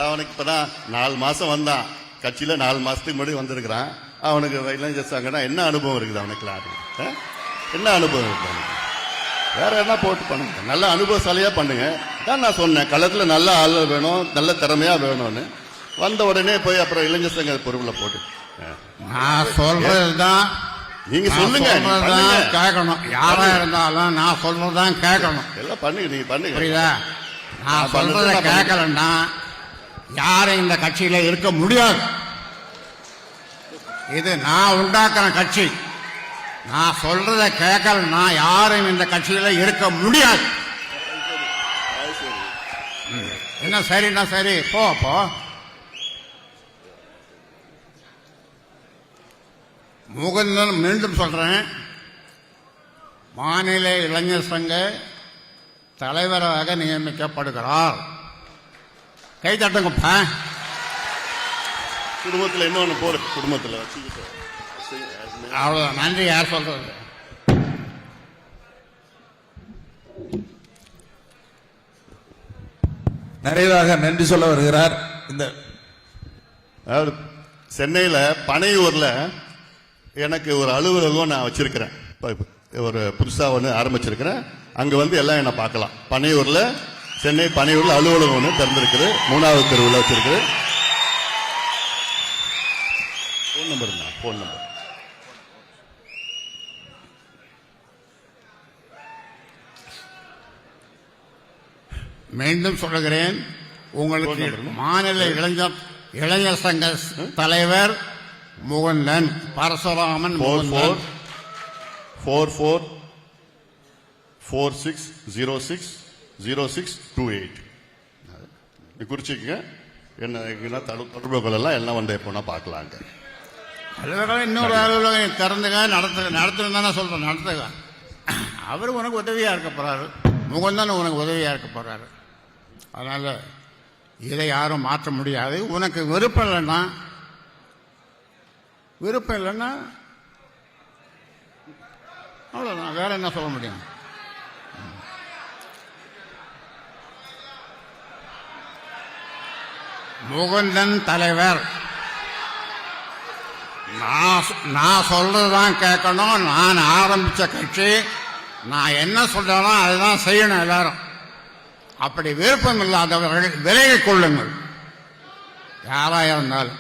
அவனுக்கு இப்பதான் 4 மாசம் வந்தான் கட்சியில 4 மாசத்துக்கு முன்னாடி வந்திருக்கிறான். அவனுக்கு இளைஞர் சங்கன்னா என்ன அனுபவம் இருக்குது அவனுக்கு? என்ன அனுபவம் இருக்கு அவனுக்கு? வேற என்ன போட்டு பண்ணுங்க, நல்ல அனுபவசாலியா பண்ணுங்க. தான் நான் சொன்னேன், களத்துல நல்ல ஆள் வேணும், நல்ல திறமையா வேணும்னு. வந்த உடனே போய் அப்புறம் இளைஞர் சங்க பொறுப்புல போட்டு நான் சொல்றதுதான் நீங்க சொல்லுங்க, கேட்கணும். யாரா இருந்தாலும் நான் சொல்றதுதான் கேட்கணும். எல்லாம் பண்ணுங்க, நீங்க பண்ணுங்க. புரியுதா? நான் சொல்றத கேட்கலன்னா யாரும் இந்த கட்சியில இருக்க முடியாது. இது நான் உண்டாக்குற கட்சி. நான் சொல்றத கேட்கலன்னா யாரும் இந்த கட்சியில இருக்க முடியாது. என்ன சரின்னா சரி, போ போ. முகுந்தன் மீண்டும் சொல்றேன், மாநில இளைஞர் சங்க தலைவராக நியமிக்கப்படுகிறார். கை தட்டுங்கப்பா. குடும்பத்தில் இன்னொன்னு போற குடும்பத்தில் அவ்வளவு நன்றி. யார் சொல்றது? நிறைவாக நன்றி சொல்ல வருகிறார். இந்த சென்னையில பனையூர்ல எனக்கு ஒரு அலுவலகம் நான் வச்சிருக்கிறேன். ஒரு புதுசா ஒன்று ஆரம்பிச்சிருக்கிறேன். அங்க வந்து எல்லாம் என்ன பார்க்கலாம். பனையூர்ல, சென்னை பனையூர்ல அலுவலகம் ஒன்று திறந்திருக்குது. 3வது தெருவில் வச்சிருக்கு. போன் நம்பர் தான், போன் நம்பர். மீண்டும் சொல்லுகிறேன், உங்களுக்கு மாநில இளைஞர் சங்க தலைவர் முகுந்தன் பரசுராமன். 4446060628 குறிச்சிக்க. என்ன தொடர்புகள் எல்லாம் எல்லாம் வந்து எப்போனா பார்க்கலாங்க. அலுவலகம் இன்னொரு அலுவலகம் திறந்துங்க, நடத்தணும் தானே சொல்றேன். நடத்துங்க. அவர் உனக்கு உதவியா இருக்க போறாரு. முகுந்தன் உனக்கு உதவியா இருக்க போறாரு. அதனால இதை யாரும் மாற்ற முடியாது. உனக்கு விருப்பம் இல்லைன்னா அவ்வளவுதான். வேற என்ன சொல்ல முடியும்? முகுந்தன் தலைவர். நான் சொல்றதுதான் கேட்கணும். நான் ஆரம்பிச்ச கட்சி. நான் என்ன சொல்றேனோ அதுதான் செய்யணும் எல்லாரும். அப்படி விருப்பம் இல்லாதவர்கள் விலகிக் கொள்ளுங்கள். யாரா இருந்தாலும்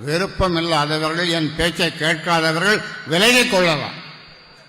விருப்பம் இல்லாதவர்கள், என் பேச்சை கேட்காதவர்கள் விலகிக் கொள்ளலாம்.